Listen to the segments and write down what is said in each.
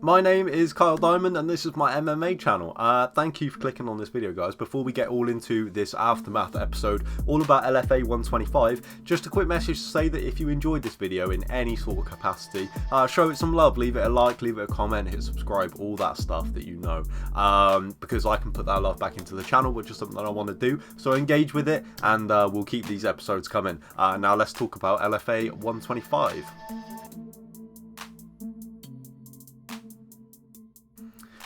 My name is Kyle Diamond and this is my MMA channel. Thank you for clicking on this video, guys. Before we get all into this aftermath episode all about LFA 125, just a quick message to say that if you enjoyed this video in any sort of capacity, show it some love, leave it a like, leave it a comment, hit subscribe, all that stuff that you know, because I can put that love back into the channel, which is something that I want to do. So engage with it and we'll keep these episodes coming. Now let's talk about LFA 125.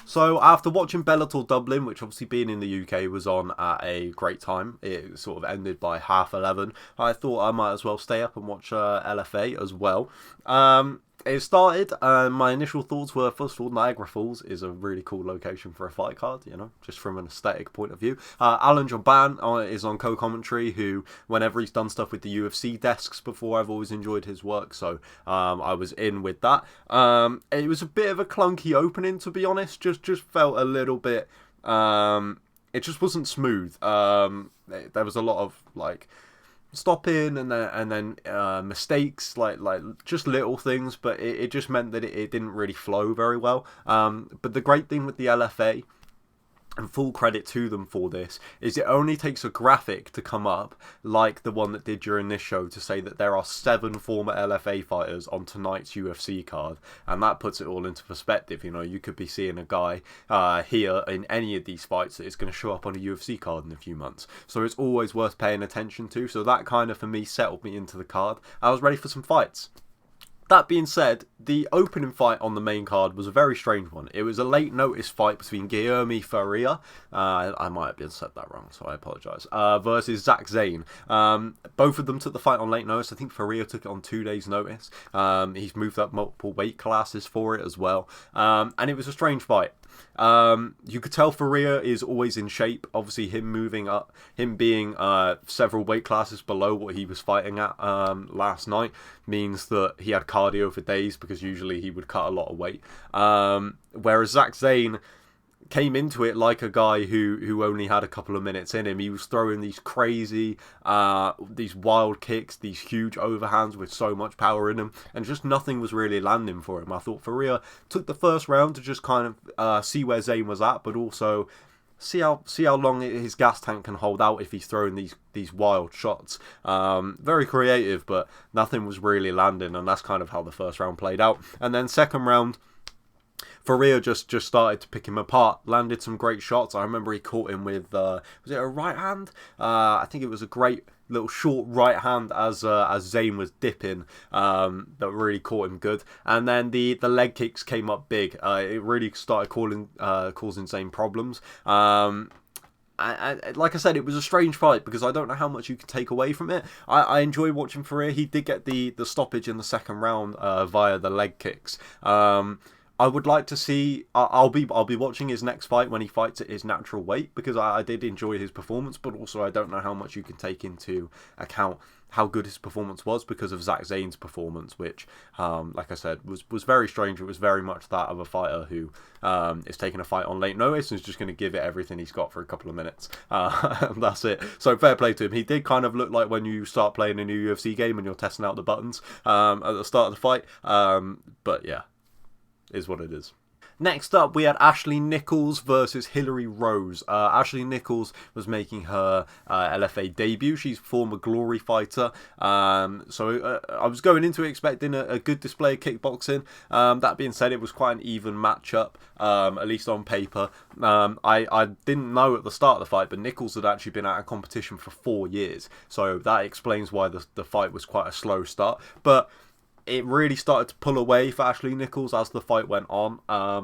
So after watching Bellator Dublin, which obviously being in the UK was on at a great time, it sort of ended by 11:30, I thought I might as well stay up and watch LFA as well. It started, my initial thoughts were, first of all, Niagara Falls is a really cool location for a fight card, you know, just from an aesthetic point of view. Alan Joban is on co-commentary, who, whenever he's done stuff with the UFC desks before, I've always enjoyed his work, so I was in with that. It was a bit of a clunky opening, to be honest, just felt a little bit, it just wasn't smooth. There was a lot of, like, stopping and then mistakes, like just little things, but it just meant that it didn't really flow very well. But the great thing with the LFA, and full credit to them for this, is it only takes a graphic to come up, like the one that did during this show, to say that there are 7 former LFA fighters on tonight's UFC card, and that puts it all into perspective. You know, you could be seeing a guy here in any of these fights that is going to show up on a UFC card in a few months, so it's always worth paying attention to. So that kind of, for me, settled me into the card. I was ready for some fights. That being said, the opening fight on the main card was a very strange one. It was a late notice fight between Guilherme Faria, I might have said that wrong, so I apologise, versus Zach Zane. Both of them took the fight on late notice. I think Faria took it on 2 days notice. He's moved up multiple weight classes for it as well. And it was a strange fight. You could tell Faria is always in shape. Obviously, him moving up, him being several weight classes below what he was fighting at last night, means that he had cardio for days, because usually he would cut a lot of weight. Whereas Zach Zane came into it like a guy who only had a couple of minutes in him. He was throwing these crazy, these wild kicks, these huge overhands with so much power in them, and just nothing was really landing for him. I thought Faria took the first round to just kind of see where Zane was at, but also see how long his gas tank can hold out if he's throwing these wild shots. Very creative, but nothing was really landing, and that's kind of how the first round played out. And then second round, Faria just started to pick him apart, landed some great shots. I remember he caught him with, was it a right hand? I think it was a great little short right hand as Zane was dipping, that really caught him good. And then the leg kicks came up big. It really started causing Zane problems. Like I said, it was a strange fight, because I don't know how much you can take away from it. I enjoy watching Faria. He did get the stoppage in the second round via the leg kicks. I would like to see. I'll be watching his next fight when he fights at his natural weight, because I did enjoy his performance, but also I don't know how much you can take into account how good his performance was because of Zach Zane's performance, which, like I said, was very strange. It was very much that of a fighter who is taking a fight on late notice and is just going to give it everything he's got for a couple of minutes. And that's it. So fair play to him. He did kind of look like when you start playing a new UFC game and you're testing out the buttons at the start of the fight. But yeah, is what it is. Next up, we had Ashley Nichols versus Hillary Rose. Ashley Nichols was making her LFA debut. She's a former Glory fighter. So I was going into it expecting a good display of kickboxing. That being said, it was quite an even matchup, at least on paper. I didn't know at the start of the fight, but Nichols had actually been out of competition for 4 years. So that explains why the fight was quite a slow start. But it really started to pull away for Ashley Nichols as the fight went on.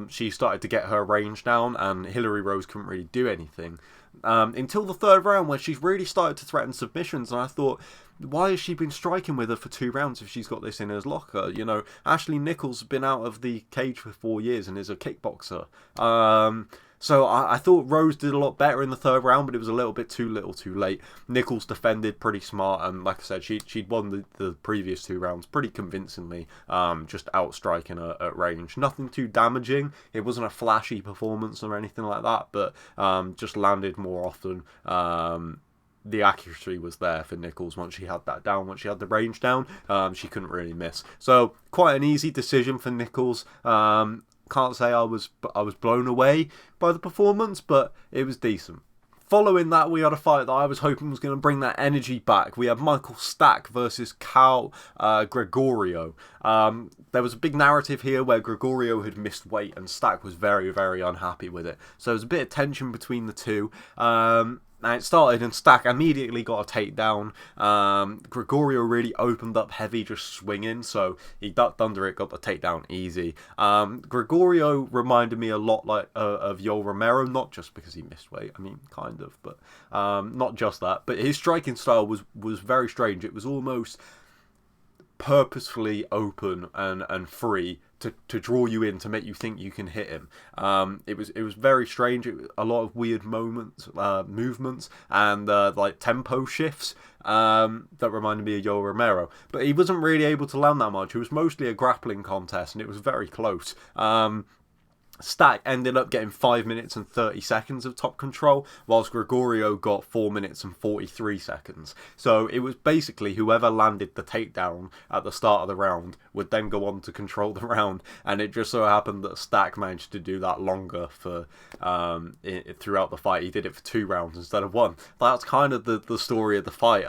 She started to get her range down, and Hillary Rose couldn't really do anything until the third round, where she really started to threaten submissions. And I thought, why has she been striking with her for 2 rounds if she's got this in her locker? You know, Ashley Nichols has been out of the cage for 4 years and is a kickboxer. So I thought Rose did a lot better in the third round, but it was a little bit too little too late. Nichols defended pretty smart, and like I said, she'd won the previous 2 rounds pretty convincingly, just outstriking her at range. Nothing too damaging. It wasn't a flashy performance or anything like that, but just landed more often. The accuracy was there for Nichols once she had that down, once she had the range down. She couldn't really miss. So quite an easy decision for Nichols. Can't say I was blown away by the performance, but it was decent. Following that, we had a fight that I was hoping was going to bring that energy back. We had Michael Stack versus Cal Gregorio. There was a big narrative here where Gregorio had missed weight and Stack was very, very unhappy with it. So there was a bit of tension between the two. And it started and Stack immediately got a takedown. Gregorio really opened up heavy, just swinging, so he ducked under it, got the takedown easy. Gregorio reminded me a lot like of Yoel Romero, not just because he missed weight, I mean, kind of, but not just that. But his striking style was very strange. It was almost purposefully open and free to draw you in, to make you think you can hit him. It was very strange. A lot of weird movements and like tempo shifts that reminded me of Yoel Romero. But he wasn't really able to land that much. It was mostly a grappling contest and it was very close. Stack ended up getting 5 minutes and 30 seconds of top control, whilst Gregorio got 4 minutes and 43 seconds. So it was basically whoever landed the takedown at the start of the round would then go on to control the round, and it just so happened that Stack managed to do that longer for throughout the fight. He did it for 2 rounds instead of 1. That's kind of the story of the fight.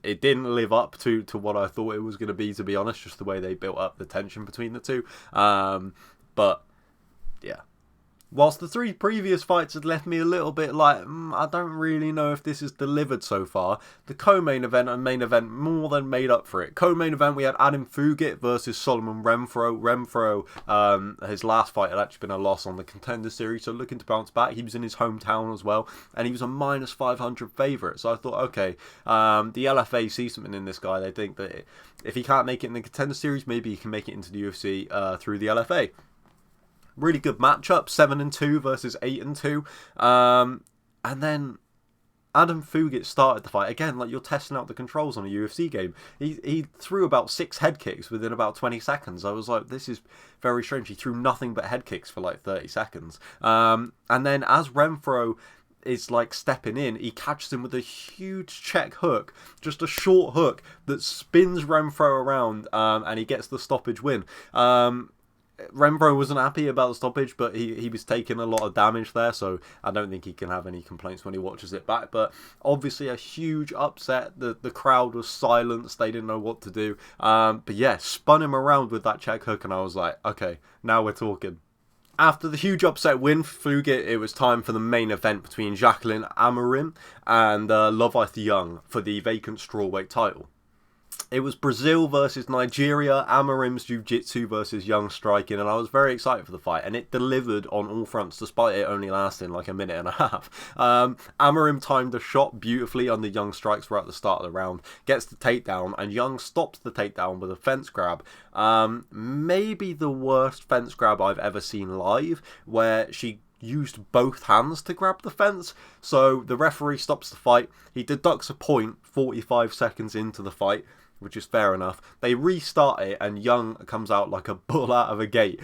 It didn't live up to what I thought it was going to be honest, just the way they built up the tension between the two. But yeah. Whilst the 3 previous fights had left me a little bit like, I don't really know if this is delivered so far, the co-main event and main event more than made up for it. Co-main event, we had Adam Fugit versus Solomon Renfro. Renfro, his last fight had actually been a loss on the Contender Series, so looking to bounce back. He was in his hometown as well, and he was a minus 500 favourite. So I thought, okay, the LFA see something in this guy. They think that if he can't make it in the Contender Series, maybe he can make it into the UFC through the LFA. Really good matchup, 7-2 versus 8-2. And then Adam Fugit started the fight. Again, like, you're testing out the controls on a UFC game. He threw about 6 head kicks within about 20 seconds. I was like, this is very strange. He threw nothing but head kicks for like 30 seconds. And then as Renfro is like stepping in, he catches him with a huge check hook, just a short hook that spins Renfro around, and he gets the stoppage win. Renfro wasn't happy about the stoppage, but he was taking a lot of damage there, so I don't think he can have any complaints when he watches it back. But obviously a huge upset. The crowd was silenced. They didn't know what to do. But yeah, spun him around with that check hook, and I was like, okay, now we're talking. After the huge upset win for Fugit, it was time for the main event between Jacqueline Amorim and Loveth Young for the vacant strawweight title. It was Brazil versus Nigeria, Amorim's jiu-jitsu versus Young striking, and I was very excited for the fight, and it delivered on all fronts, despite it only lasting like a minute and a half. Amorim timed the shot beautifully on the Young strikes right at the start of the round, gets the takedown, and Young stops the takedown with a fence grab. Maybe the worst fence grab I've ever seen live, where she used both hands to grab the fence. So the referee stops the fight, he deducts a point 45 seconds into the fight, which is fair enough. They restart it, and Young comes out like a bull out of a gate.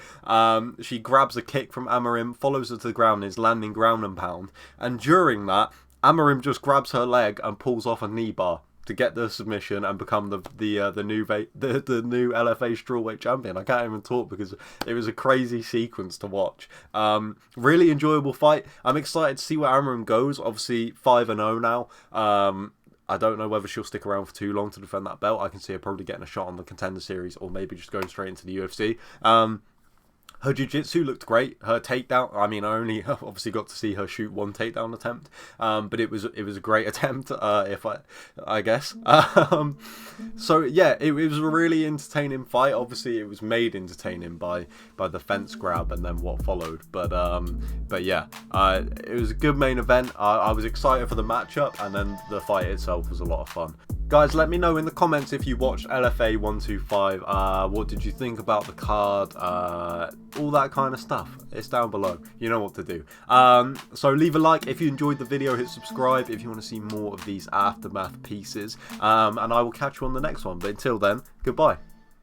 She grabs a kick from Amorim, follows her to the ground, is landing ground and pound. And during that, Amorim just grabs her leg and pulls off a knee bar to get the submission and become the new LFA strawweight champion. I can't even talk because it was a crazy sequence to watch. Really enjoyable fight. I'm excited to see where Amorim goes. Obviously 5-0 now. I don't know whether she'll stick around for too long to defend that belt. I can see her probably getting a shot on the Contender Series, or maybe just going straight into the UFC. Her jiu-jitsu looked great. Her takedown, I mean, I only obviously got to see her shoot 1 takedown attempt, but it was a great attempt, I guess. So yeah, it was a really entertaining fight. Obviously, it was made entertaining by the fence grab and then what followed. But yeah, it was a good main event. I was excited for the matchup, and then the fight itself was a lot of fun. Guys, let me know in the comments if you watched LFA 125. What did you think about the card? All that kind of stuff. It's down below. You know what to do. So leave a like if you enjoyed the video. Hit subscribe if you want to see more of these aftermath pieces. And I will catch you on the next one. But until then, goodbye.